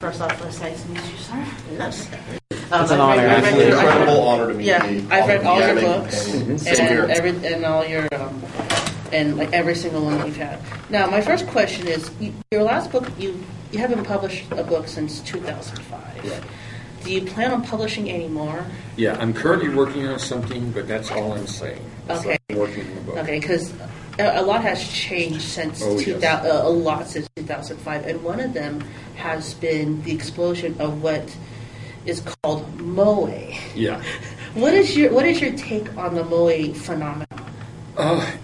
First off, it's nice to meet you, sir. Yes. It's an honor. It's an incredible honor to meet you. Yeah, I've read all your books and all your and like every single one that you've had. Now, my first question is: your last book, you haven't published a book since 2005. Yeah. Do you plan on publishing any more? Yeah, I'm currently working on something, but that's all I'm saying. Okay. I'm working on the book. Okay, because a lot has changed since a lot since 2005, and one of them has been the explosion of what is called moe. Yeah. What is your take on the moe phenomenon?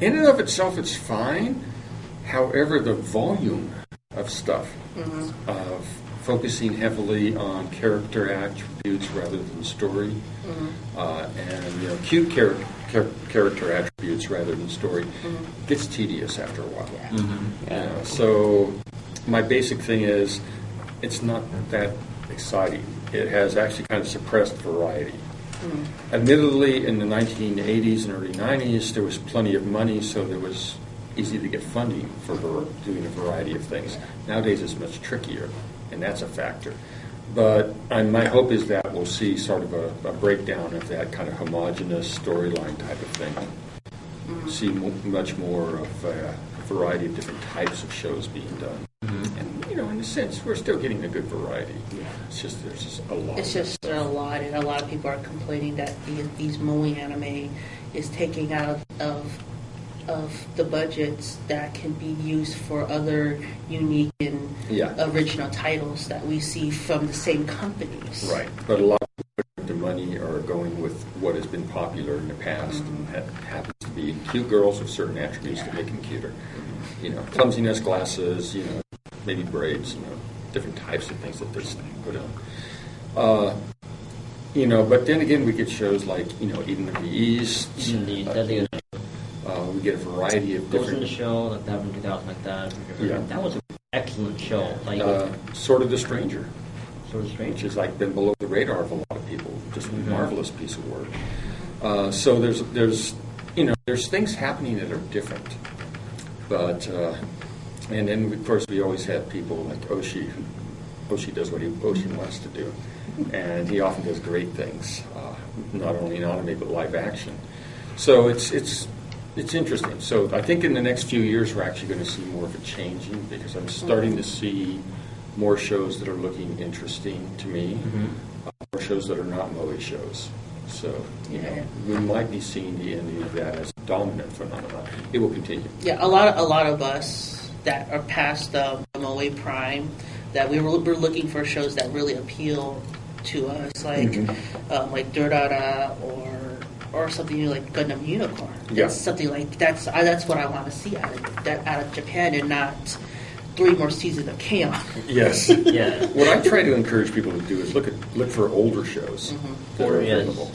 In and of itself, it's fine. However, the volume of stuff, of focusing heavily on character attributes rather than story, and cute character attributes rather than story, gets tedious after a while. Yeah. So my basic thing is, it's not that exciting. It has actually kind of suppressed variety. Admittedly, in the 1980s and early 90s, there was plenty of money, so there was easy to get funding for doing a variety of things. Nowadays, it's much trickier, and that's a factor. But my hope is that we'll see sort of a breakdown of that kind of homogenous storyline type of thing. See much more of a variety of different types of shows being done. And, in a sense, we're still getting a good variety. Yeah. It's just there's just a lot. It's just a lot, and a lot of people are complaining that these moe anime is taking out of the budgets that can be used for other unique and original titles that we see from the same companies. Right, but a lot of the money are going with what has been popular in the past, and that happens to be cute girls with certain attributes that make them cuter. Clumsiness, glasses, maybe braids, different types of things that they put on. But then again, we get shows like, Eden of the East. We We get a variety of Ghost different... in the Shell, like that from 2000, like that. Yeah. That was an excellent show. Like Sort of the Stranger. Sort of Strange. Which has been below the radar of a lot of people. Just a marvelous piece of work. So there's things happening that are different. But and then of course we always have people like Oshii. Oshii does what Oshii wants to do, and he often does great things, not only in anime but live action. So it's interesting. So I think in the next few years we're actually going to see more of a changing, because I'm starting to see more shows that are looking interesting to me, more shows that are not moe shows. So, we might be seeing the ending of that as a dominant phenomenon. It will continue. Yeah, a lot of us that are past the moe prime, that we're looking for shows that really appeal to us, like Durara or something like Gundam Unicorn. Yeah. Something like that's what I want to see out of Japan, and not 3 more seasons of K-On! Yes. Yeah. What I try to encourage people to do is look for older shows that are available.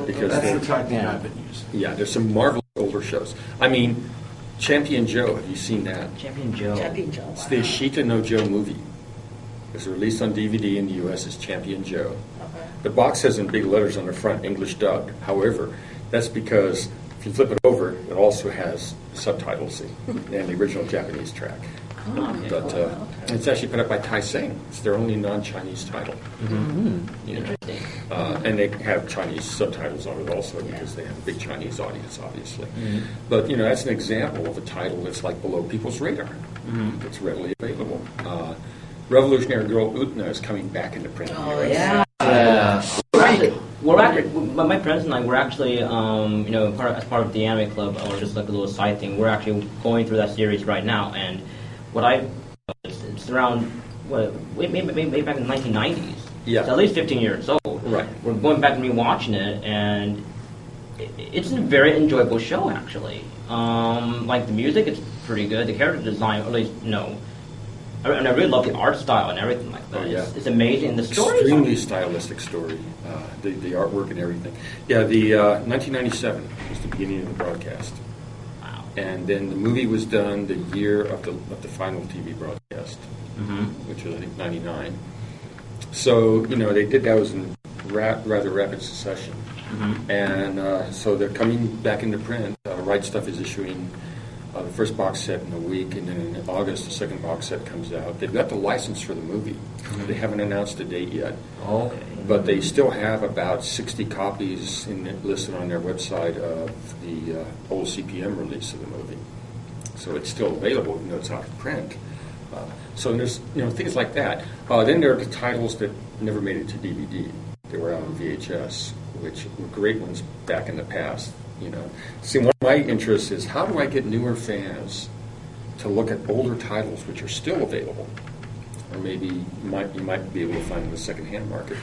Because that's the type I've been using. Yeah, there's some marvelous older shows. I mean, Champion Joe, have you seen that? Champion Joe. It's the Ashita no Joe movie. It was released on DVD in the U.S. as Champion Joe. Okay. The box says in big letters on the front, English dubbed. However, that's because if you flip it over, it also has subtitles and the original Japanese track. But it's actually put up by Tai-Seng. It's their only non-Chinese title. Interesting. And they have Chinese subtitles on it also, because they have a big Chinese audience, obviously. But, that's an example of a title that's like below people's radar. It's readily available. Revolutionary Girl Utna is coming back into print. Yeah. We're actually, my friends and I, we're actually, as part of the anime club, or just like a little side thing, we're actually going through that series right now. And it's around, maybe back in the 1990s. Yeah. It's at least 15 years old. Right. We're going back and rewatching it, and it's a very enjoyable show, actually. Like the music, it's pretty good. The character design, at least, and I really love the art style and everything like that. Oh, yeah. It's amazing. And the story extremely stylistic story. The artwork and everything. Yeah, the 1997 was the beginning of the broadcast. Wow. And then the movie was done the year of the final TV broadcast, which was, I think, 99. So, they did those in rather rapid succession. And so they're coming back into print. Right Stuff is issuing the first box set in a week, and then in August the second box set comes out. They've got the license for the movie. They haven't announced a date yet. Okay. But they still have about 60 copies listed on their website of the old CPM release of the movie. So it's still available, even though it's out of print. So there's things like that. Then there are the titles that never made it to DVD. They were out on VHS, which were great ones back in the past. See, one of my interests is how do I get newer fans to look at older titles which are still available, or maybe you might be able to find in the secondhand market,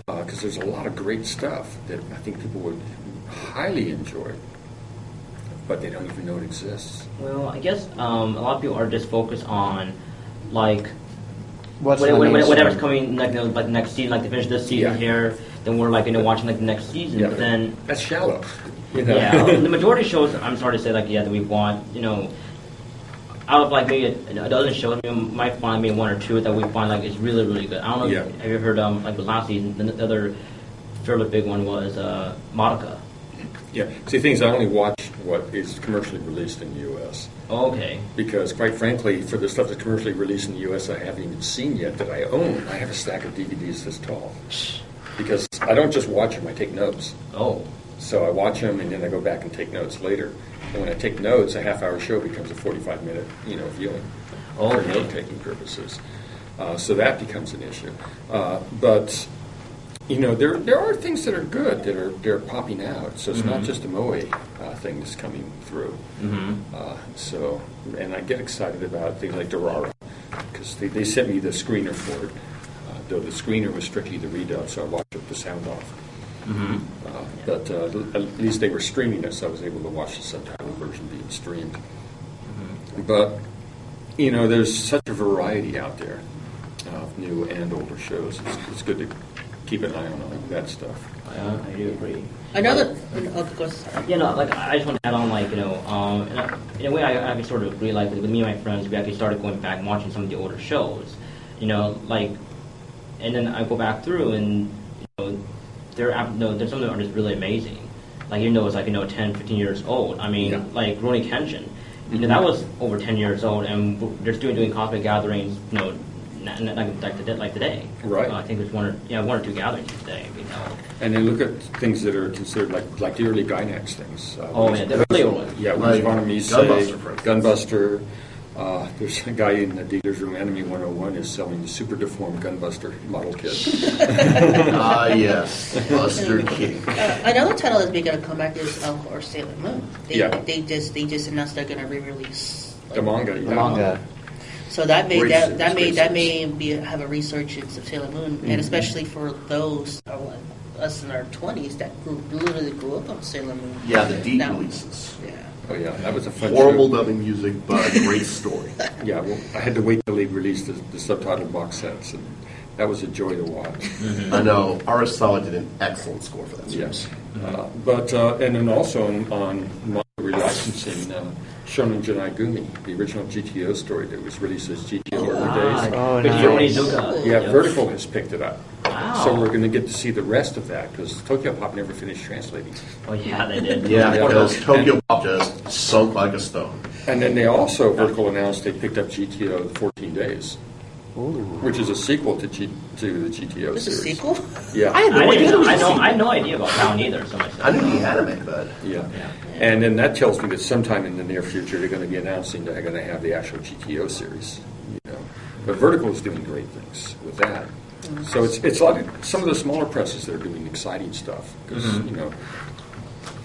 because there's a lot of great stuff that I think people would highly enjoy, but they don't even know it exists. Well, I guess a lot of people are just focused on like whatever's coming like next season, like they finish this season here, then we're like watching like the next season. Yeah, but then that's shallow. Yeah, the majority of shows I'm sorry to say that we want out of like maybe a dozen shows, we might find maybe one or two that we find like is really really good. I don't know. Yeah. Have you heard like the last season? The other fairly big one was Madoka. Yeah. See, things I only watch what is commercially released in the U.S. Okay. Because, quite frankly, for the stuff that's commercially released in the U.S. I haven't even seen yet that I own, I have a stack of DVDs this tall. Because I don't just watch them, I take notes. Oh. So I watch them and then I go back and take notes later. And when I take notes, a half-hour show becomes a 45-minute, viewing for note-taking purposes. So that becomes an issue. But there are things that are good they're popping out. So it's not just a Moe thing that's coming through. So, and I get excited about things like Dorara because they sent me the screener for it. Though the screener was strictly the redub, so I watched it with the sound off. But at least they were streaming it, so I was able to watch the subtitled version being streamed. But there's such a variety out there of new and older shows. It's good to keep an eye on all that stuff. I do agree. Another, like I just want to add on, like in a way, I sort of agree. Like with me and my friends, we actually started going back and watching some of the older shows. And then I go back through and there's some of them are just really amazing. Like even though it's like 10, 15 years old. I mean, like Rurouni Kenshin, that was over 10 years old, and they're still doing cosplay gatherings. Like today. Right. I think there's one or two gatherings today. And then look at things that are considered like the early Gynax things. The earlier ones. Yeah, like Gunbuster, for instance. Gunbuster. There's a guy in the Dealer's Room Anime 101 is selling the super deformed Gunbuster model kit. Yes, Buster King. another title that's making a comeback is of course Sailor Moon. They just announced they're going to re-release The manga. The manga. So that may Great have a resurgence of Sailor Moon, and especially for those us in our 20s that literally grew up on Sailor Moon. Yeah, the deep releases. Yeah. Oh yeah, that was a fun Horrible show. dubbing music, but great story. Yeah, well, I had to wait till they released the subtitle box sets, and that was a joy to watch. I know. Aristotle did an excellent score for that series. Yes. But and then also on manga relicensing, Shonen Janai Gumi, the original GTO story that was released as GTO early days. Oh, nice. nice. Yeah, Vertical has picked it up. Wow. So we're going to get to see the rest of that because Tokyo Pop never finished translating. Oh yeah, they did. Yeah, because Tokyo Pop just sunk like a stone. And then they also, Vertical announced they picked up GTO 14 Days, which is a sequel to the GTO This series. is a sequel? Yeah. I had no idea about that one either. So much. I knew he had to make that. Yeah. And then that tells me that sometime in the near future they're going to be announcing they're going to have the actual GTO series. But Vertical is doing great things with that. So it's like some of the smaller presses that are doing exciting stuff because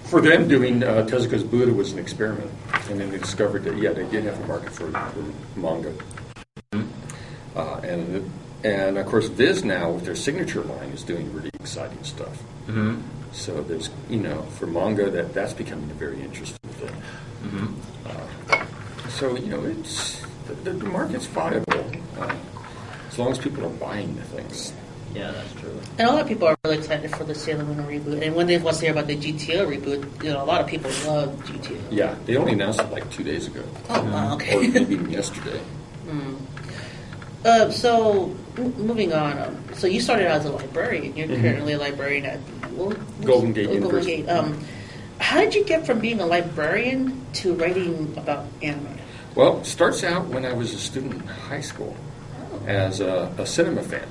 for them doing Tezuka's Buddha was an experiment, and then they discovered that they did have a market for manga. And of course Viz now with their signature line is doing really exciting stuff. So there's for manga that's becoming a very interesting thing. So it's the market's viable as long as people are buying the things. Yeah, that's true. And a lot of people are really excited for the Sailor Moon reboot. And when they want to hear about the GTO reboot, a lot of people love GTO. Yeah, they only announced it like 2 days ago. Oh, wow, okay. Or maybe even yesterday. So, moving on. So you started out as a librarian. You're currently a librarian at Golden Gate Golden University. Gate. how did you get from being a librarian to writing about anime? Well, it starts out when I was a student in high school as a cinema fan.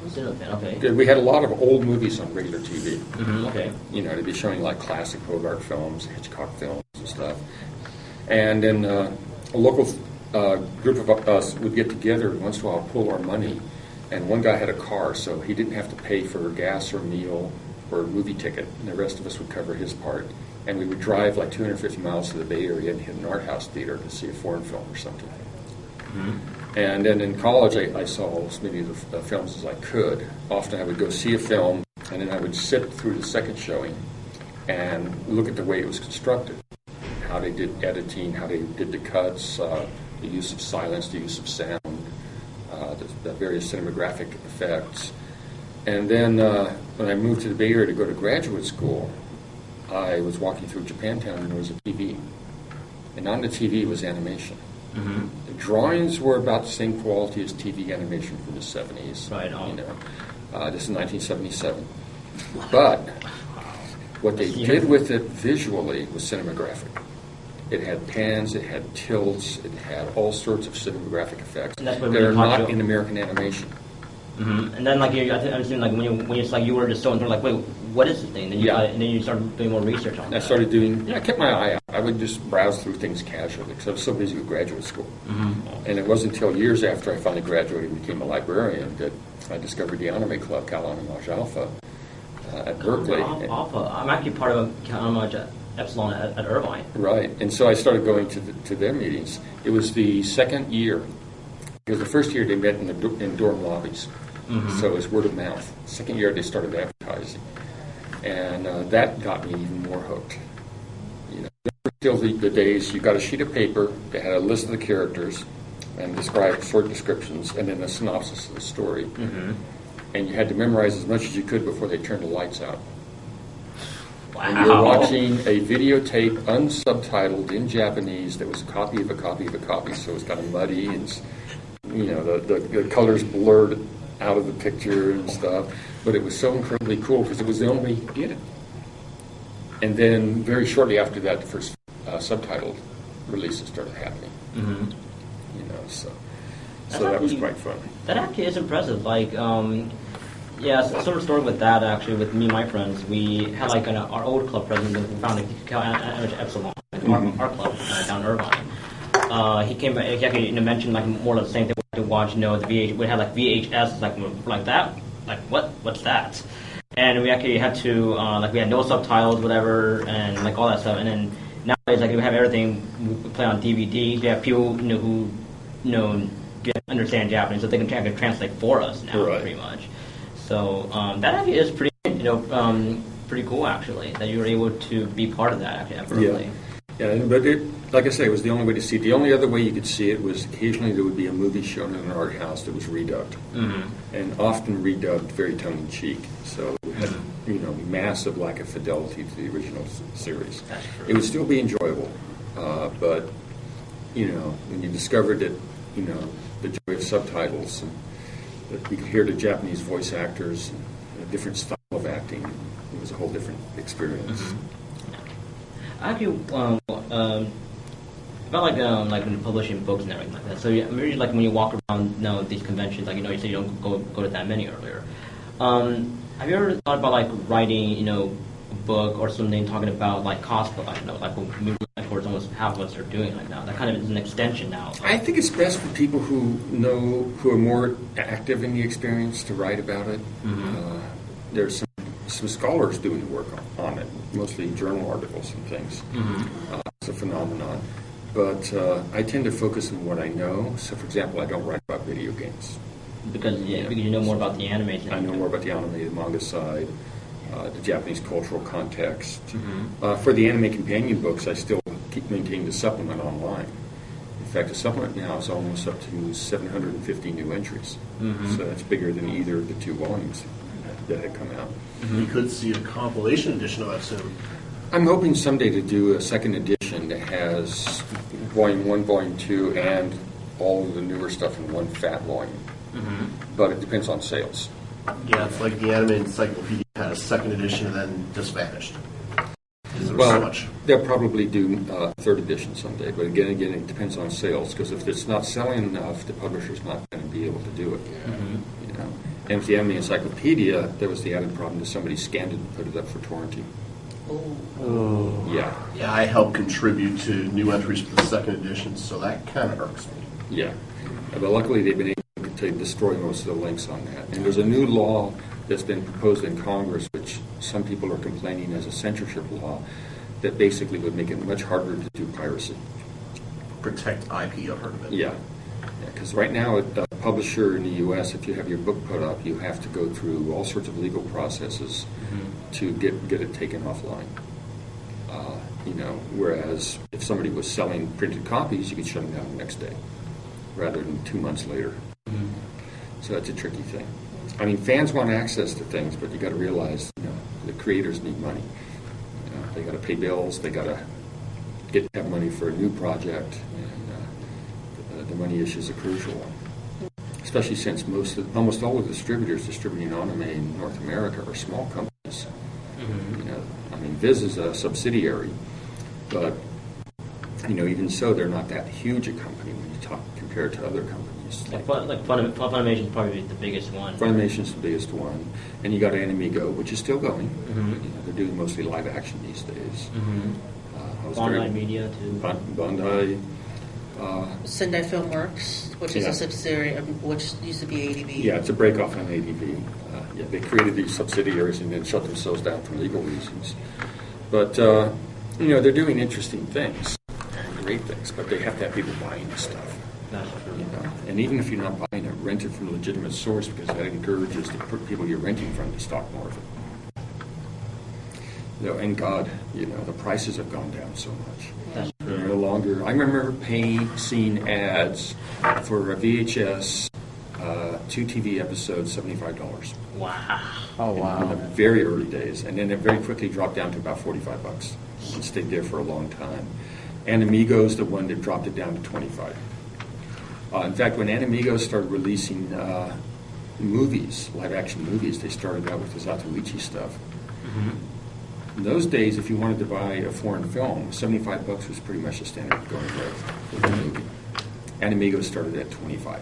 Cinema fan, okay. We had a lot of old movies on regular TV. Okay. They'd be showing like classic Bogart films, Hitchcock films and stuff. And then a local group of us would get together once in a while, pool our money. And one guy had a car, so he didn't have to pay for gas or meal or a movie ticket. And the rest of us would cover his part. And we would drive like 250 miles to the Bay Area and hit an art house theater to see a foreign film or something. And then in college, I saw as many of the films as I could. Often I would go see a film, and then I would sit through the second showing and look at the way it was constructed, how they did editing, how they did the cuts, the use of silence, the use of sound, the various cinematographic effects. And then when I moved to the Bay Area to go to graduate school, I was walking through Japantown, and there was a TV. And on the TV was animation. The drawings were about the same quality as TV animation from the 70s. Right on. This is 1977. But what they did with it visually was cinematographic. It had pans, it had tilts, it had all sorts of cinematographic effects that are not in American animation. And then, I understand, when you were just so enthralled, wait, what is this thing? And then you started doing more research on it. I started doing, I kept my eye out. I would just browse through things casually because I was so busy with graduate school. And it wasn't until years after I finally graduated and became a librarian that I discovered the Anime Club, Cal Anime Alpha, at Berkeley. Alpha. I'm actually part of Cal Anime Epsilon at Irvine. Right. And so I started going to their meetings. It was the second year. Because the first year they met in dorm lobbies. So it was word of mouth. Second year they started advertising. And that got me even more hooked. Still the days you got a sheet of paper that had a list of the characters and described short descriptions and then a synopsis of the story. And you had to memorize as much as you could before they turned the lights out. Wow. And you were watching a videotape unsubtitled in Japanese that was a copy of a copy of a copy, so it was kind of muddy and the colors blurred out of the picture and stuff. But it was so incredibly cool because it was the only way you could get it. And then very shortly after that, the first subtitled releases started happening. So that was quite fun. That actually is impressive. Sort of story with that actually. With me and my friends, we had our old club president. We found Epsilon, our club down in Irvine. He came back. He actually mentioned more of the same thing. We had to watch. We had VHS like that. What's that? And we actually had to we had no subtitles, whatever, and all that stuff. And then nowadays, we have everything. We play on DVD. We have people who understand Japanese, so they can translate for us now, pretty much. So that actually is pretty cool actually that you were able to be part of that actually at Berkeley. Yeah, but like I say, it was the only way to see it. The only other way you could see it was occasionally there would be a movie shown in an art house that was redubbed, and often redubbed very tongue-in-cheek. So it had massive lack of fidelity to the original series. It would still be enjoyable, but when you discovered that the joy of subtitles and that we could hear the Japanese voice actors and a different style of acting, it was a whole different experience. Actually, about when you're publishing books and everything like that. So maybe when you walk around these conventions, you said you don't go to that many earlier. Have you ever thought about writing a book or something talking about cosplay? What almost half of us are doing now. That kind of is an extension now. I think it's best for people who are more active in the experience to write about it. There's some scholars doing the work on it, mostly journal articles and things. It's a phenomenon. But I tend to focus on what I know. So, for example, I don't write about video games. Because you know more about the anime. I know more about the anime, the manga side, the Japanese cultural context. For the anime companion books, I still keep maintaining the supplement online. In fact, the supplement now is almost up to 750 new entries. So that's bigger than either of the two volumes that had come out. You could see a compilation edition of that soon. I'm hoping someday to do a second edition that has Volume 1, Volume 2, and all of the newer stuff in one fat volume. But it depends on sales. Yeah, it's like the Anime Encyclopedia had a second edition and then just vanished. Because there was so much. They'll probably do third edition someday, but again, it depends on sales, because if it's not selling enough, the publisher's not going to be able to do it. Mm-hmm. You know, and with the Anime Encyclopedia, there was the added problem that somebody scanned it and put it up for torrenting. Oh. Yeah. Yeah, I helped contribute to new entries for the second edition, so that kind of irks me. Yeah. But luckily, they've been able to destroy most of the links on that. And there's a new law that's been proposed in Congress, which some people are complaining as a censorship law, that basically would make it much harder to do piracy. Protect IP, I've heard of it. Yeah. Because right now, a publisher in the U.S., if you have your book put up, you have to go through all sorts of legal processes to get it taken offline. You know, whereas if somebody was selling printed copies, you could shut them down the next day, rather than 2 months later. Mm-hmm. So that's a tricky thing. I mean, fans want access to things, but you got to realize, you know, the creators need money. You know, they got to pay bills. They got to have money for a new project, and the money issue is a crucial one. Especially since almost all of the distributors distributing anime in North America are small companies. Mm-hmm. You know, I mean, Viz is a subsidiary, but you know, even so, they're not that huge a company when you talk compared to other companies. Like Funimation is probably the biggest one. Funimation's the biggest one, and you got AnimeGo, which is still going. Mm-hmm. You know, they're doing mostly live action these days. Mm-hmm. Bandai Media too. Bandai. Sendai Filmworks, which is a subsidiary of which used to be ADV. Yeah, it's a breakoff on ADV. Yeah, they created these subsidiaries and then shut themselves down for legal reasons. But you know, they're doing interesting things, great things, but they have to have people buying the stuff. That's true. You know? And even if you're not buying it, rent it from a legitimate source, because that encourages the people you're renting from to stock more of it. You know, and God, you know, the prices have gone down so much. That's true. They're no longer. I remember seeing ads for a VHS 2 TV episodes, $75. Wow. Oh, wow. In the very early days, and then it very quickly dropped down to about $45 and stayed there for a long time. AnimeGo's the one that dropped it down to $25. In fact, when AnimeGo started releasing movies, live-action movies, they started out with the Zatoichi stuff. Mm-hmm. In those days, if you wanted to buy a foreign film, $75 was pretty much the standard going rate for the movie. AnimeGo started at $25.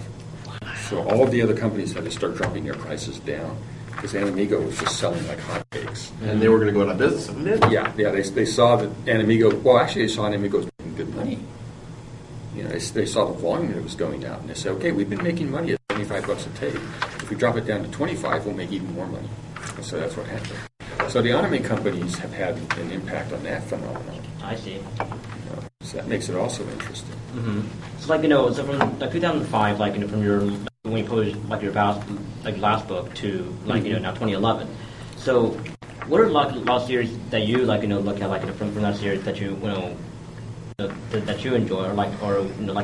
So all of the other companies had to start dropping their prices down, because AnimeGo was just selling like hotcakes. And they were going to go out of business, and they did. Yeah, they saw that AnimeGo, well, actually they saw AnimeGo was making good money. You know, they saw the volume that it was going out, and they said, okay, we've been making money at $75 a tape. If we drop it down to $25, we'll make even more money. And so that's what happened. So the anime companies have had an impact on that phenomenon. I see. You know, so that makes it also interesting. Mm-hmm. So, like, you know, so from like 2005, like, you know, from your when you published like your last book to like, you know, now 2011. So, what are like last series that you like, you know, look at like, you know, from that series that you know that you enjoy or like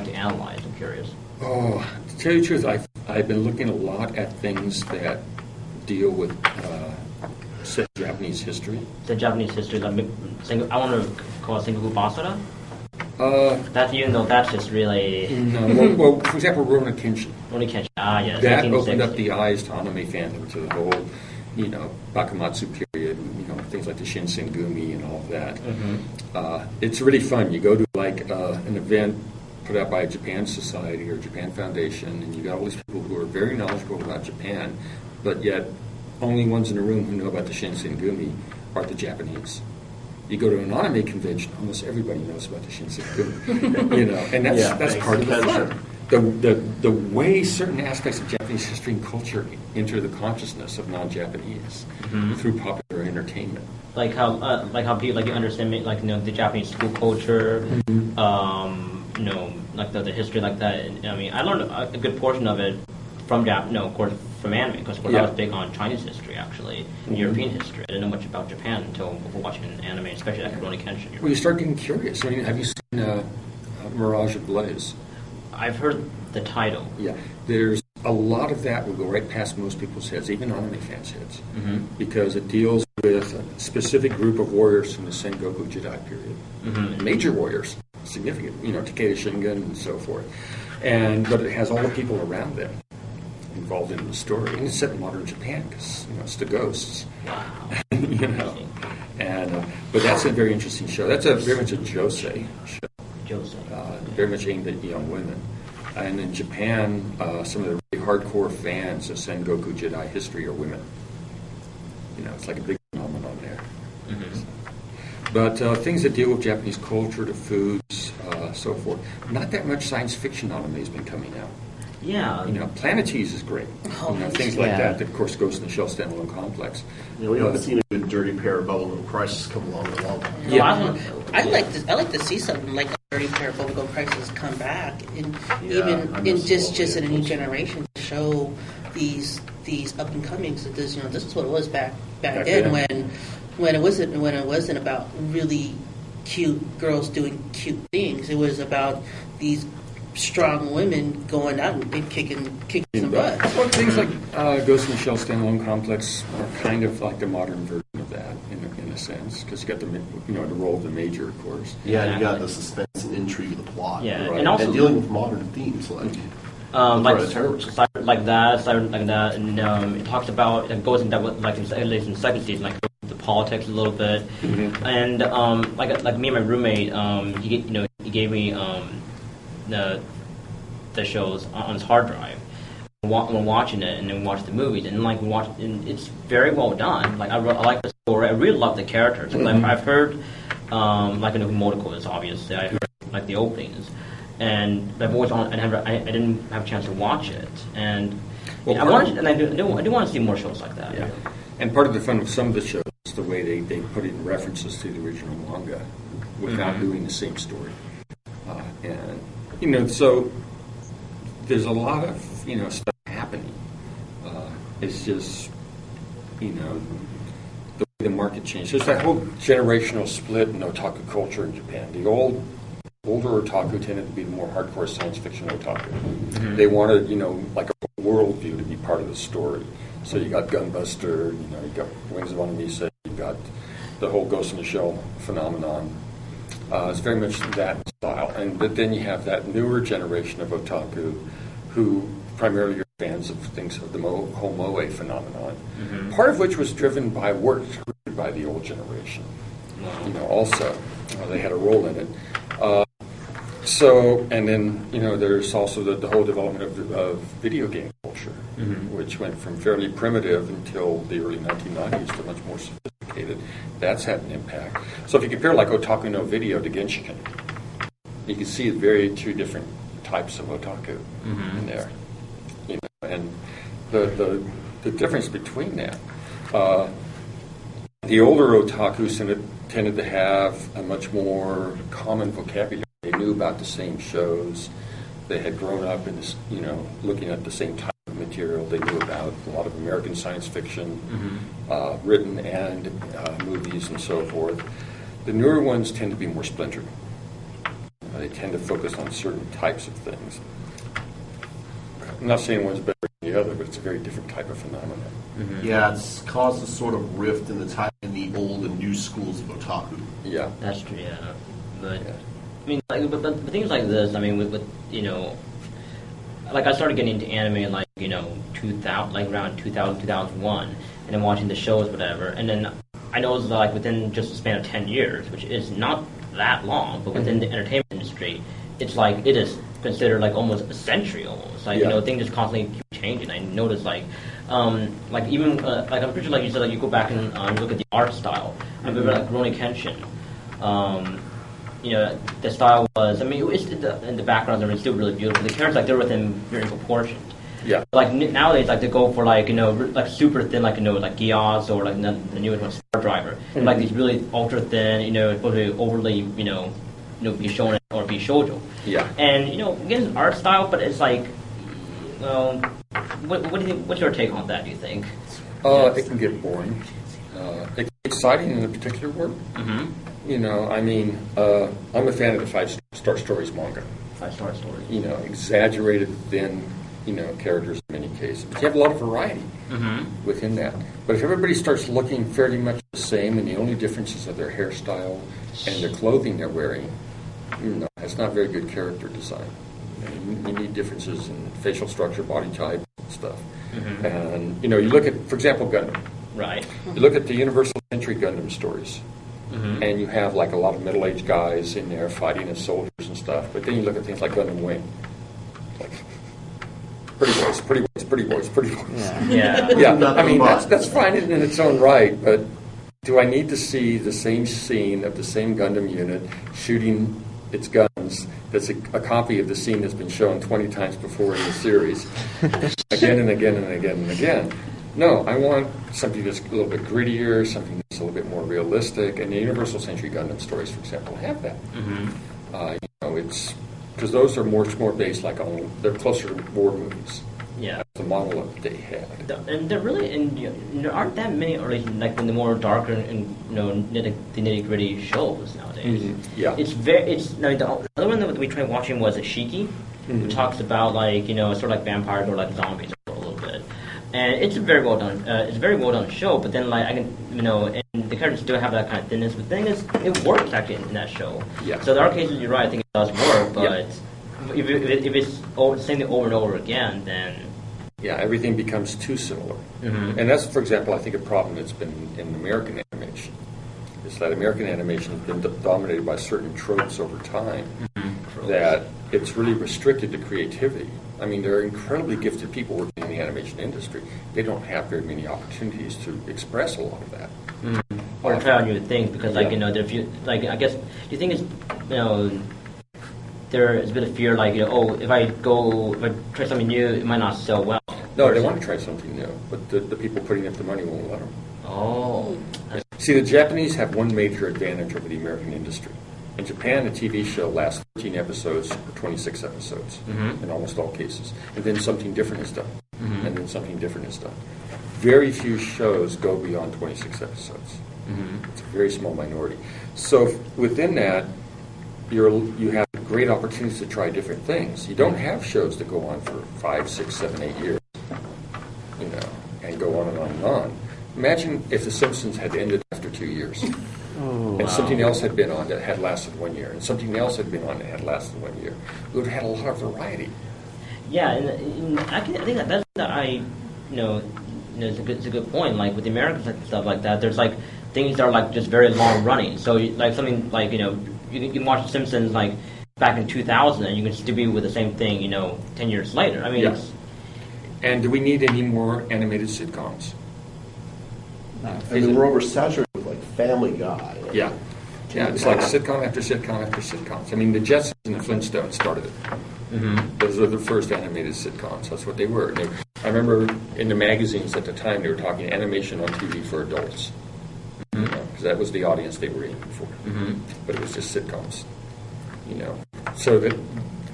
to analyze? I'm curious. Oh, to tell you the truth, I've been looking a lot at things that deal with Japanese history. The Japanese history, like, I want to call it Sengoku Basara. That, even though that's just really... No, well, for example, Rurouni Kenshin. Rurouni Kenshin, yes. That opened up the eyes to anime fandom, to the whole, you know, Bakumatsu period, you know, things like the Shinsengumi and all of that. Mm-hmm. It's really fun. You go to, like, an event put out by a Japan Society or Japan Foundation, and you got all these people who are very knowledgeable about Japan, but yet only ones in the room who know about the Shinsengumi are the Japanese. You go to an anime convention, almost everybody knows about the Shinsengumi, you know, and that's part of the fun. The way certain aspects of Japanese history and culture enter the consciousness of non-Japanese through popular entertainment. Like how people you understand like, you know, the Japanese school culture, you know, like the history like that. I mean, I learned a good portion of it from of course, from anime, because I was big on Chinese history, actually, and European history. I didn't know much about Japan until before watching an anime, especially like Rurouni Kenshin. Well, you start getting curious. I mean, have you seen Mirage of Blaze? I've heard the title. Yeah. There's a lot of that will go right past most people's heads, even anime fans' heads, because it deals with a specific group of warriors from the Sengoku Jidai period. Major warriors, significant, you know, Takeda Shingen and so forth. But it has all the people around them involved in the story, and it's set in modern Japan because, you know, it's the ghosts. Wow. You know, But that's a very interesting show. That's very much a josei show. Very much aimed at young women. And in Japan, some of the really hardcore fans of Sengoku Jedi history are women. It's like a big phenomenon there. But things that deal with Japanese culture, to foods, so forth. Not that much science fiction anime has been coming out. Yeah. Planetes is great. Things like that of course, Ghost in the Shell standalone complex. We haven't seen a good dirty pair of Bubblegum Crisis come along in a long time. Yeah. I like to see something like a dirty pair of Bubblegum Crisis come back, just in a new generation to show these up and comings. This is what it was back then when it wasn't about really cute girls doing cute things. It was about these strong women going out and kicking some butt. Well, things like Ghost in the Shell standalone complex are kind of like the modern version of that in a sense, because you got the role of the major, of course. Yeah, you got the suspense and intrigue of the plot. Yeah, right? and also dealing with modern themes like that, and it talks about, it goes into like in the second season, like the politics a little bit, and like me and my roommate, he gave me the shows on his hard drive. When watching it, and then watch the movies, and and it's very well done. Like I like the story. I really love the characters. I've heard like who Motoko is, obviously. I heard like the openings, and I've always I didn't have a chance to watch it, and I do want to see more shows like that. Yeah, and part of the fun of some of the shows is the way they put in references to the original manga without doing the same story, and so there's a lot of stuff happening. It's just the way the market changed. There's that whole generational split in otaku culture in Japan. The older otaku tended to be the more hardcore science fiction otaku. They wanted like a worldview to be part of the story. So you got Gunbuster, you got Wings of Onimisa, you got the whole Ghost in the Shell phenomenon. It's very much that style. But then you have that newer generation of otaku who primarily are fans of things of the whole moe phenomenon, part of which was driven by work created by the old generation. Also, they had a role in it. And then there's also the whole development of video game culture, which went from fairly primitive until the early 1990s to much more sophisticated. That's had an impact. So if you compare like Otaku no Video to Genshin, you can see two different types of otaku in there. And the difference between that, the older otakus tended to have a much more common vocabulary. They knew about the same shows. They had grown up in this, looking at the same type of material. They knew about a lot of American science fiction, written and movies and so forth. The newer ones tend to be more splintered. They tend to focus on certain types of things. I'm not saying one's better than the other, but it's a very different type of phenomenon. Yeah, it's caused a sort of rift in the old and new schools of otaku. Yeah, that's true. Yeah, but I mean, but things like this. I mean, with like I started getting into anime like 2000, like around 2000, 2001, and then watching the shows, whatever, and then I noticed that like within just a span of 10 years, which is not that long, but within the entertainment industry, it's like it is considered like almost a century almost. Like things just constantly keep changing. I noticed like even like I'm pretty sure like you said, like you go back and look at the art style. I remember like Rurouni Kenshin. The style was, it's in the backgrounds are still really beautiful. The characters, like, they're within very proportioned. Yeah. Like, nowadays, like, they go for, like, like, super thin, like, like, Giaz or, like, the newest one, Star Driver. Like, these really ultra thin, supposed to be overly, be shonen or be shoujo. Yeah. And, again, art style, but it's like, what do you think, what's your take on that, do you think? It can get boring. It can be exciting in a particular work. I'm a fan of the 5-star stories manga. 5-star stories. Exaggerated thin, characters in many cases. But you have a lot of variety within that. But if everybody starts looking fairly much the same and the only differences are their hairstyle and the clothing they're wearing, it's not very good character design. You need differences in facial structure, body type, and stuff. And, you look at, for example, Gundam. Right. You look at the Universal Century Gundam stories, and you have like a lot of middle-aged guys in there fighting as soldiers and stuff. But then you look at things like Gundam Wing, like pretty boys. Yeah. Yeah, I mean that's fine in its own right, but do I need to see the same scene of the same Gundam unit shooting its guns that's a copy of the scene that's been shown 20 times before in the series, again and again and again and again? No, I want something that's a little bit grittier, something that's a little bit more realistic, and the Universal Century Gundam stories, for example, have that. It's because those are much more based they're closer to war movies. Yeah. The model that they had. And there really, there aren't that many, or like the more darker and the nitty gritty shows nowadays. Mm-hmm. Yeah. The other one that we tried watching was Shiki, who talks about sort of like vampires or like zombies a little bit, and it's a very well done. It's a very well done show. But then and the characters still have that kind of thinness. But the thing is, it works actually in that show. Yeah. So there are cases you're right. I think it does work, but. Yeah. If it's saying it over and over again, then everything becomes too similar, and that's, for example, I think a problem that's been in American animation is that American animation has been dominated by certain tropes over time. That it's really restricted to creativity. I mean, there are incredibly gifted people working in the animation industry. They don't have very many opportunities to express a lot of that, or try out new things because, I guess, do you think it's there is a bit of fear, if I try something new, it might not sell well. No, they want to try something new, but the people putting up the money won't let them. Oh. See, the Japanese have one major advantage over the American industry. In Japan, a TV show lasts 13 episodes or 26 episodes in almost all cases, and then something different is done, and then something different is done. Very few shows go beyond 26 episodes. It's a very small minority. So within that, you have great opportunities to try different things. You don't have shows that go on for 5, 6, 7, 8 years, and go on and on and on. Imagine if The Simpsons had ended after 2 years, and something else had been on that had lasted 1 year, and something else had been on that had lasted 1 year. We would have had a lot of variety. Yeah, and I think that's it's a good point. Like with the Americans and stuff like that, there's things that are just very long running. So something you can watch The Simpsons back in 2000, and you can still be with the same thing 10 years later. I mean, and do we need any more animated sitcoms? I mean, we're oversaturated with Family Guy. Yeah, it's like sitcom after sitcom after sitcoms. I mean, the Jetsons and the Flintstones started it. Those were the first animated sitcoms. That's what they were. I remember in the magazines at the time they were talking animation on TV for adults. Because that was the audience they were aiming for. But it was just sitcoms. So that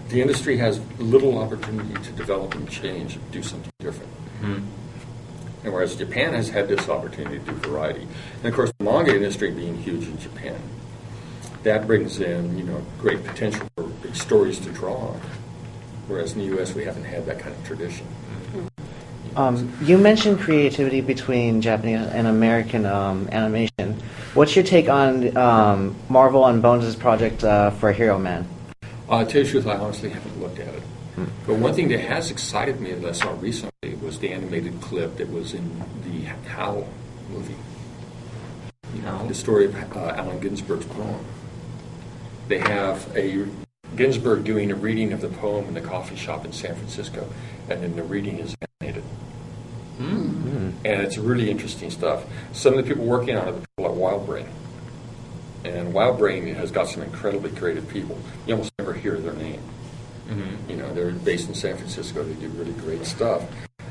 the industry has little opportunity to develop and change and do something different. And whereas Japan has had this opportunity to do variety. And of course, the manga industry being huge in Japan, that brings in, great potential for big stories to draw on. Whereas in the U.S., we haven't had that kind of tradition. You mentioned creativity between Japanese and American animation. What's your take on Marvel and Bones' project for Hero Man? To tell you the truth, I honestly haven't looked at it. But one thing that has excited me that I saw recently was the animated clip that was in the Howl movie. The story of Allen Ginsberg's poem. They have Ginsberg doing a reading of the poem in the coffee shop in San Francisco, and then the reading is animated. And it's really interesting stuff. Some of the people working on it are people at Wild Brain. And Wild Brain has got some incredibly creative people. You almost never hear their name. They're based in San Francisco. They do really great stuff.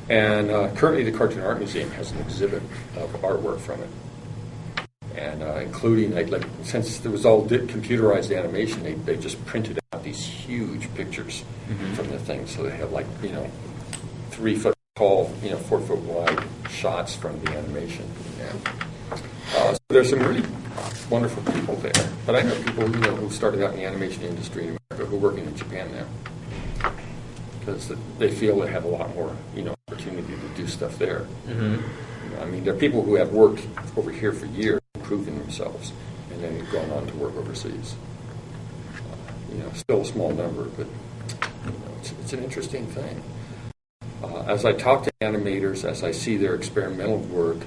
And currently the Cartoon Art Museum has an exhibit of artwork from it. And including, since there was all computerized animation, they just printed out these huge pictures from the thing. So they have 3 foot tall, 4 foot wide shots from the animation. So there's some really wonderful people there. But I know people who started out in the animation industry in America who are working in Japan now. Because they feel they have a lot more opportunity to do stuff there. I mean, there are people who have worked over here for years, proving themselves, and then gone on to work overseas. Still a small number, but it's an interesting thing. As I talk to animators, as I see their experimental work,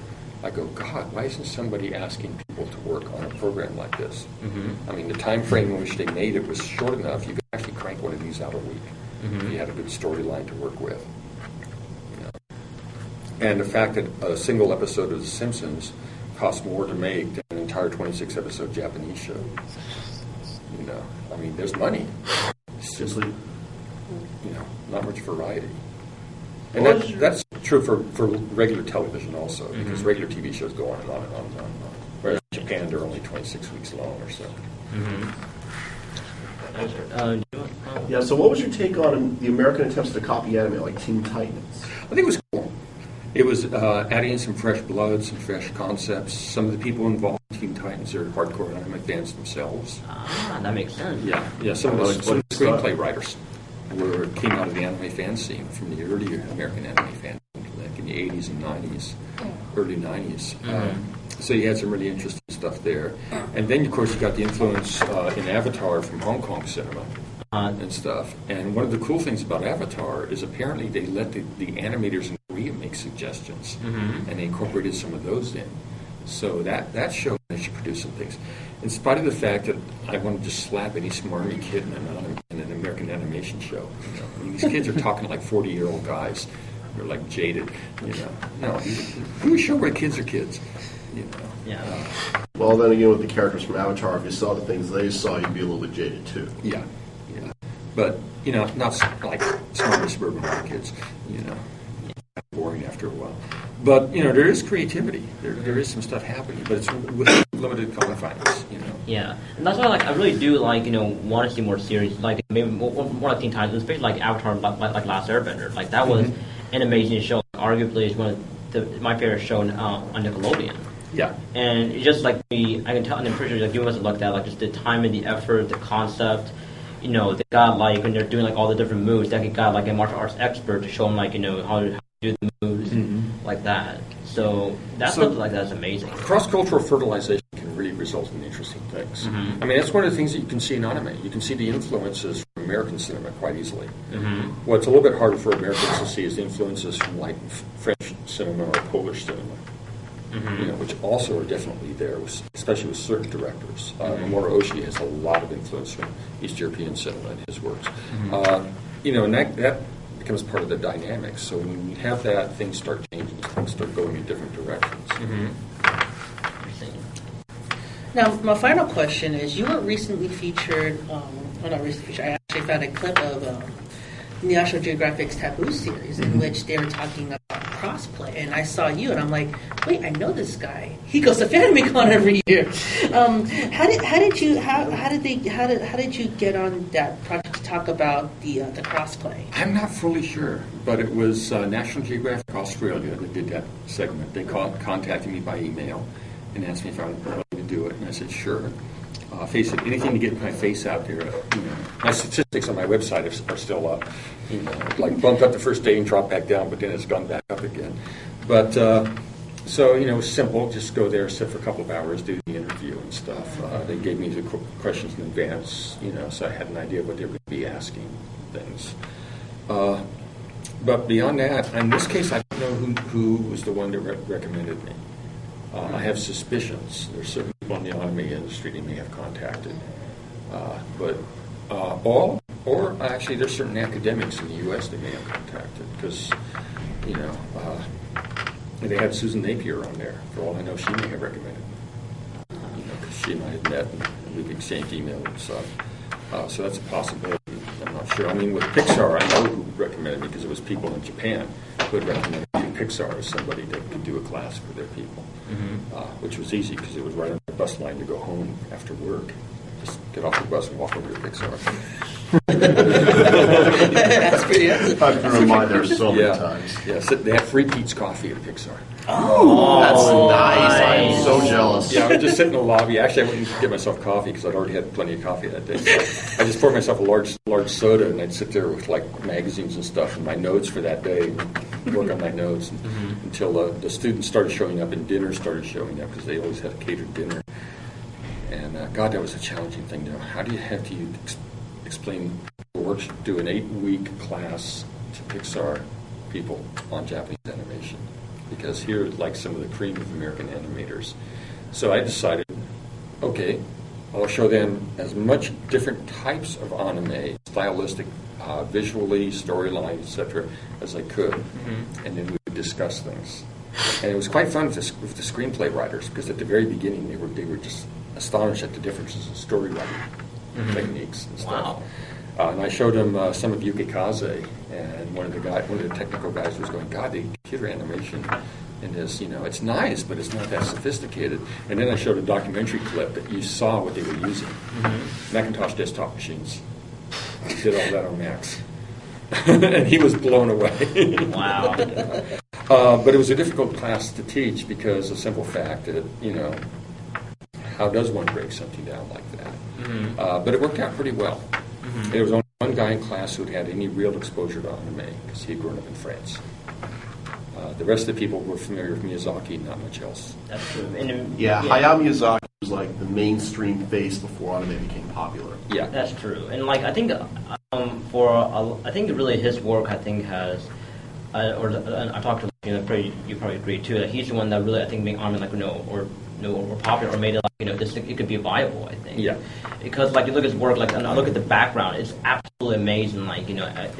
I go, God, why isn't somebody asking people to work on a program like this? Mm-hmm. I mean, the time frame in which they made it was short enough. You could actually crank one of these out a week if you had a good storyline to work with. You know? And the fact that a single episode of The Simpsons costs more to make than an entire 26-episode Japanese show. You know, I mean, there's money. It's just, you know, not much variety. And that's true for regular television also, because regular TV shows go on and on and on and on. Whereas in Japan, they're only 26 weeks long or so. Yeah, so what was your take on the American attempts to copy anime like Teen Titans? I think it was cool. It was adding in some fresh blood, some fresh concepts. Some of the people involved in Teen Titans are hardcore anime fans themselves. Ah, that makes sense. Yeah. Some of the screenplay writers came out of the anime fan scene from the early American anime fan, like in the 80s and 90s, early 90s. So you had some really interesting stuff there. And then, of course, you got the influence in Avatar from Hong Kong cinema and stuff. And one of the cool things about Avatar is apparently they let the animators in Korea make suggestions, and they incorporated some of those in. So that showed that she produced some things. In spite of the fact that I want to just slap any smarmy kid in an American animation show. You know? I mean, these kids are talking like 40-year-old guys. They're like jaded. You know, no, we show where kids are kids. You know. Yeah. Well, then again, with the characters from Avatar, if you saw the things they saw, you'd be a little bit jaded too. Yeah. But, you know, not like smart suburban kids, you know. Boring after a while. But, you know, there is creativity. There is some stuff happening, but it's with limited confines, you know. Yeah, and that's why I really do want to see more series, like maybe more like Teen Titans, especially like Avatar, like Last Airbender. Like that was an amazing show. Arguably, it's one of my favorite show on Nickelodeon. Yeah. And it's just like I can tell in the pictures, like you must have looked at like just the time and the effort, the concept. You know, they got like when they're doing like all the different moves, they got like a martial arts expert to show them like how to do the moves like that. So stuff like that's amazing. Cross-cultural fertilization can really result in interesting things. I mean, that's one of the things that you can see in anime. You can see the influences from American cinema quite easily. What's a little bit harder for Americans to see is the influences from like French cinema or Polish cinema. You know, which also are definitely there, especially with certain directors. Mamoru Oshii has a lot of influence from East European cinema in his works. You know, and that becomes part of the dynamics. So when you have that, things start changing, things start going in different directions. Now, my final question is, you were recently featured, I actually found a clip of National Geographic's Taboo series in which they were talking about crossplay, and I saw you, and I'm like, wait, I know this guy. He goes to FanimeCon every year. How did you get on that project to talk about the crossplay? I'm not fully sure, but it was National Geographic Australia that did that segment. They contacted me by email and asked me if I wanted to do it, and I said sure. Face it, anything to get my face out there. You know, my statistics on my website are still up. You know, like bumped up the first day and dropped back down, but then it's gone back up again. But so you know, it was simple. Just go there, sit for a couple of hours, do the interview and stuff. They gave me the questions in advance, you know, so I had an idea what they were going to be asking things. But beyond that, in this case, I don't know who was the one that recommended me. I have suspicions. There's certain people in the anime industry they may have contacted. Or actually there's certain academics in the U.S. they may have contacted because, you know, they had Susan Napier on there. For all I know, she may have recommended me. You know, because she and I had met and we've exchanged email and stuff. So that's a possibility. I'm not sure. I mean, with Pixar, I know who recommended me because it was people in Japan who had recommended me to Pixar as somebody that could do a class for their people, which was easy because it was right on the bus line to go home after work. Just get off the bus and walk over to Pixar. That's pretty. I've been reminded there so many times. Yeah, so they had free Pete's coffee at Pixar. Oh, that's nice. I am so jealous. Yeah, I would just sit in the lobby. Actually, I wouldn't get myself coffee because I'd already had plenty of coffee that day. So I just poured myself a large soda, and I'd sit there with like magazines and stuff and my notes for that day, and work on my notes until the students started showing up and dinner started showing up because they always had a catered dinner. And God, that was a challenging thing. You know, how do you have to explain do an 8-week class to Pixar people on Japanese animation? because here, like some of the cream of American animators. So I decided, okay, I'll show them as much different types of anime, stylistic, visually, storyline, etc., as I could, and then we would discuss things. And it was quite fun with the screenplay writers, because at the very beginning they were just astonished at the differences in story writing techniques and stuff. Wow. And I showed them some of Yuki Kaze, and one of the technical guys was going, God, the computer animation in this, it's nice, but it's not that sophisticated. And then I showed a documentary clip that you saw what they were using. Macintosh desktop machines. I did all that on Macs. And he was blown away. Wow. But it was a difficult class to teach because of the simple fact that, how does one break something down like that? But it worked out pretty well. There was only one guy in class who had any real exposure to anime because he had grown up in France. The rest of the people were familiar with Miyazaki, not much else. That's true. Hayao Miyazaki was like the mainstream face before anime became popular. Yeah, that's true. And I think I think really his work has, I talked to you probably agree too that he's the one that really I think made anime or popular or made it it could be viable. I think. Yeah. Because you look at his work, and I look at the background, it's absolutely amazing.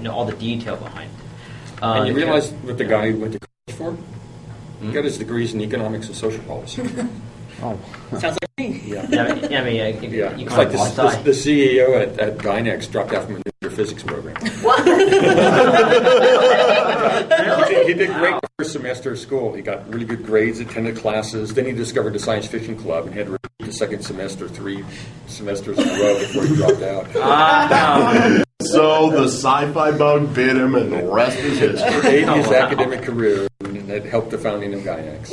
All the detail behind it. And you realize what the guy went to college for? He got his degrees in economics and social policy. Oh. Sounds like me. You It's like the CEO at Dynex dropped out from a nuclear physics program. What? He did great the first semester of school. He got really good grades, attended classes. Then he discovered the science fiction club and had to repeat the second semester 3 semesters in a row before he dropped out. So the sci-fi bug bit him, and the rest is history. Ate his academic career, and that helped the founding of Gynax.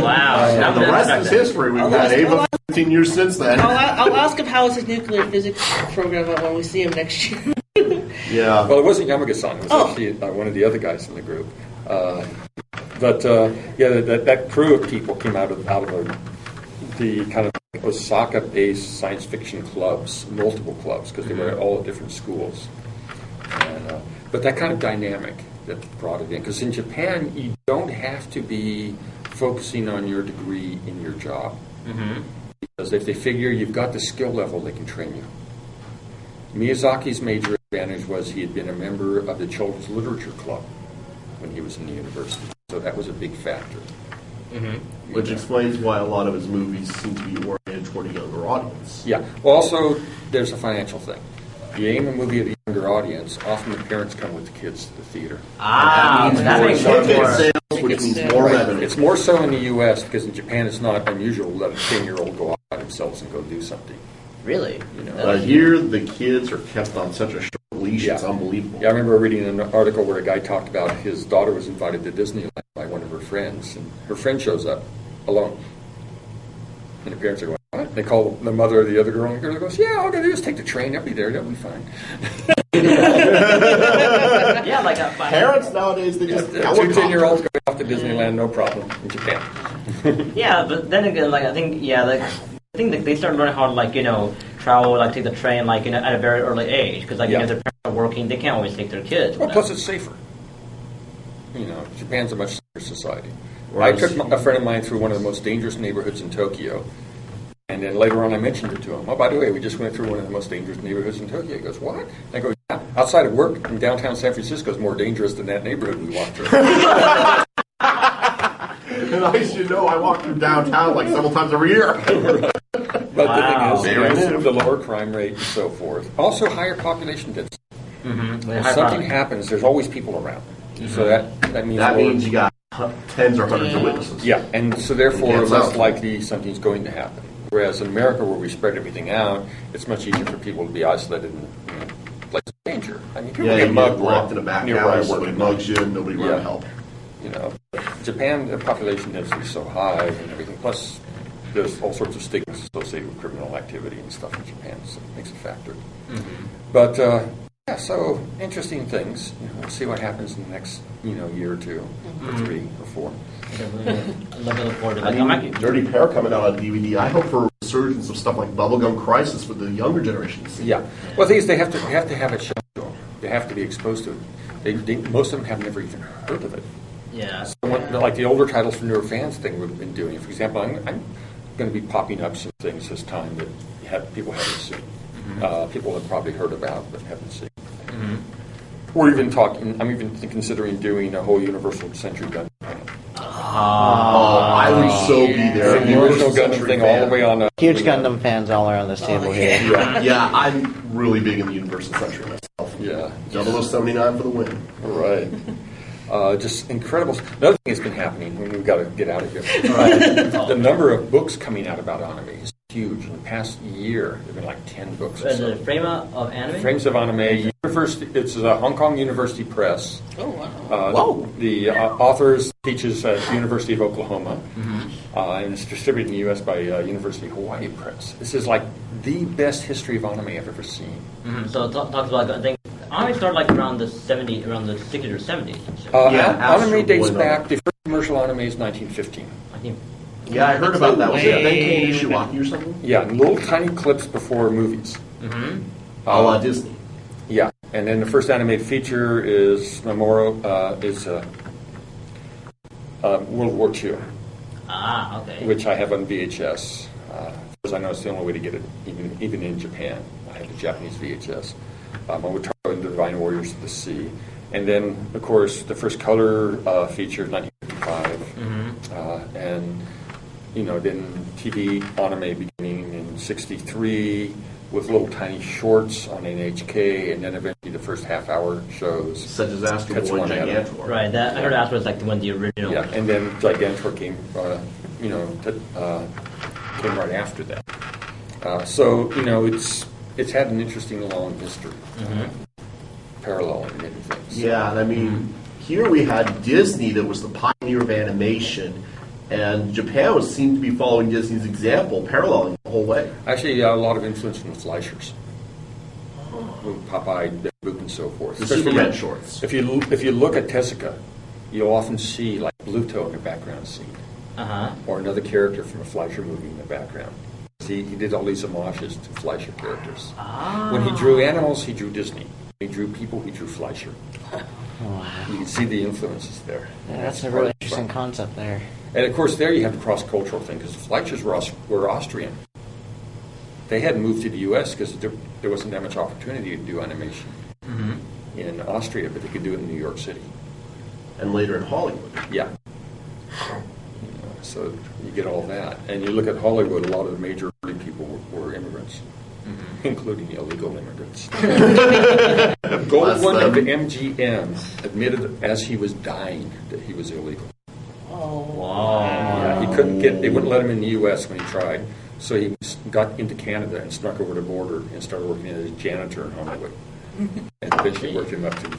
Wow. The rest is history. We've had Ava 15 years since then. I'll ask him how is his nuclear physics program when we see him next year. Yeah. Well, it wasn't Yamaga-san. It was actually one of the other guys in the group. That crew of people came out of the kind of Osaka-based science fiction clubs, multiple clubs, because they were all at different schools. And, but that kind of dynamic that brought it in, because in Japan you don't have to be focusing on your degree in your job, because if they figure you've got the skill level, they can train you. Miyazaki's major advantage was he had been a member of the Children's Literature Club when he was in the university, so that was a big factor. Which explains why a lot of his movies seem to be oriented toward a younger audience. Yeah. Well, also, there's a financial thing. You aim a movie at a younger audience, often the parents come with the kids to the theater. That makes more more sales, which means more revenue. It's more so in the U.S. because in Japan it's not unusual to let a 10-year-old go out by themselves and go do something. Really? But here, the kids are kept on such a short leash, it's unbelievable. Yeah, I remember reading an article where a guy talked about his daughter was invited to Disneyland by one of her friends, and her friend shows up alone. And the parents are going, what? They call the mother of the other girl, and the girl goes, yeah, all I gotta do is take the train, I'll be there, that'll be fine. Parents nowadays, they just... Two 10-year-olds go off to Disneyland, no problem, in Japan. Yeah, but then again, I think that they start learning how to, travel, take the train, at a very early age. Because, if their parents are working, they can't always take their kids. Well, plus it's safer. Japan's a much safer society. I took a friend of mine through one of the most dangerous neighborhoods in Tokyo. And then later on I mentioned it to him. Oh, by the way, we just went through one of the most dangerous neighborhoods in Tokyo. He goes, what? And I go, yeah. Outside of work in downtown San Francisco is more dangerous than that neighborhood we walked through. And I walk through downtown several times every year. But the thing is, the lower crime rate and so forth. Also, higher population density. If something happens, there's always people around. So that means you got tens or hundreds of witnesses. Yeah, and so therefore less likely something's going to happen. Whereas in America, where we spread everything out, it's much easier for people to be isolated and places of danger. I mean, people get mugged locked in a back alley, somebody mugs you, and nobody around to help. Japan, the population density is so high and everything. Plus, there's all sorts of stigmas associated with criminal activity and stuff in Japan, so it makes a factor. But so interesting things. We'll see what happens in the next year or two, or 3 or 4. I love to look forward to that. Dirty Pair coming out on DVD. I hope for a resurgence of stuff like Bubblegum Crisis for the younger generations. Yeah. Well, the thing is, they have to have it shown to them. They have to be exposed to it. Most of them have never even heard of it. Yeah. So like the older titles for newer fans thing we've been doing. For example, I'm going to be popping up some things this time that people haven't seen. People have probably heard about but haven't seen. We're even talking. I'm even considering doing a whole Universal Century Gundam. I would so be there. The original Gundam thing all the way on. Huge Gundam fans all around this table here. Yeah, I'm really big in the Universal Century myself. Yeah. 0079 for the win. Right. Just incredible. Another thing that's been happening, we've got to get out of here. Right. The number of books coming out about anime is huge. In the past year, there have been like 10 books. Is it a frame of anime? Frames of Anime. It's a Hong Kong University Press. Oh, wow. The authors teaches at the University of Oklahoma, and it's distributed in the U.S. by University of Hawaii Press. This is like the best history of anime I've ever seen. So it talks about, I think, anime started like around the 60s or 70s. Anime dates back. The first commercial anime is 1915. I think. Yeah, I heard about that. Was it Benkei Nishiwaki or something? Yeah, little tiny clips before movies. A la Disney. Yeah, and then the first animated feature is World War II. Okay. Which I have on VHS. Because I know it's the only way to get it, even in Japan. I have the Japanese VHS. Motaro and the Divine Warriors of the Sea. And then, of course, the first color feature, 1955. And, then TV anime beginning in 63 with little tiny shorts on NHK, and then eventually the first half-hour shows. Such as Astro Boy and Gigantor. Right, I heard Astro was like one of the original. Yeah, and then Gigantor came, came right after that. So it's had an interesting long history, paralleling many things. Yeah, and I mean, here we had Disney that was the pioneer of animation, and Japan seemed to be following Disney's example, paralleling the whole way. Actually, a lot of influence from the Fleischers. Popeye, Boop, and so forth. The Superman shorts. If you look at Tezuka, you'll often see like Bluto in the background scene, or another character from a Fleischer movie in the background. See, he did all these homages to Fleischer characters. When he drew animals, he drew Disney. When he drew people, he drew Fleischer. You can see the influences there. Yeah, that's a really interesting concept there. And of course, there you have the cross-cultural thing, because the Fleischers were Austrian. They hadn't moved to the U.S. because there wasn't that much opportunity to do animation in Austria, but they could do it in New York City. And later in Hollywood. Yeah. So you get all that. And you look at Hollywood, a lot of the major early people were immigrants, including illegal immigrants. Goldwyn of the MGM admitted as he was dying that he was illegal. Oh. Wow. Yeah, he couldn't they wouldn't let him in the U.S. when he tried. So he got into Canada and snuck over the border and started working as a janitor in Hollywood. And eventually worked him up to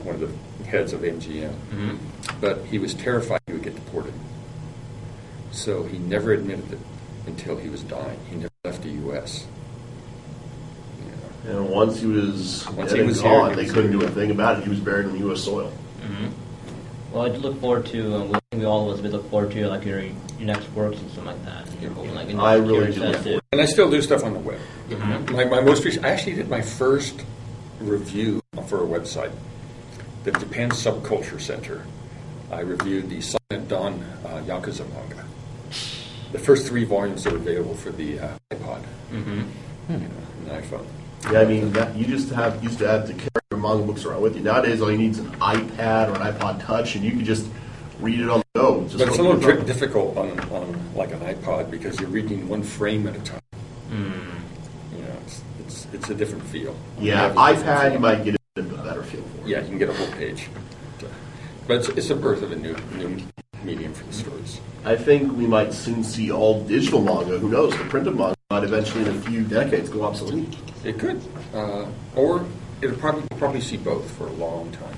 one of the heads of MGM. But he was terrified he would get deported. So he never admitted it until he was dying. He never left the U.S. And once he was gone, they couldn't do a thing about it. He was buried in U.S. soil. Well, I look forward to, we all of us, we look forward to like your next works and stuff like that. And I really do. And I still do stuff on the web. My most recent, I actually did my first review for a website, the Japan Subculture Center. I reviewed the Silent Dawn Yakuza manga. The first 3 volumes are available for the iPod, and iPhone. Yeah, I mean, you used to have to carry your manga books around with you. Nowadays, all you need is an iPad or an iPod Touch, and you can just read it on the go. But it's a little difficult on like an iPod because you're reading one frame at a time. It's a different feel. Yeah, iPad you might get a better feel for it. Yeah, you can get a whole page. But it's the birth of a new medium for the stories. I think we might soon see all digital manga. Who knows? The printed manga might eventually, in a few decades, go obsolete. It could, or it'll probably see both for a long time.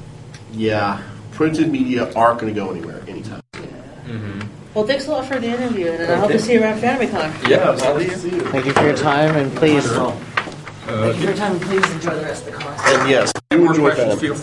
Yeah, printed media aren't going to go anywhere anytime soon. Well, thanks a lot for the interview, and I hope to see you around FanimeCon. Yeah, I'll see you. Thank you for your time, and please. Thank you for your time, and please enjoy the rest of the class. And yes, do enjoy questions, feel free to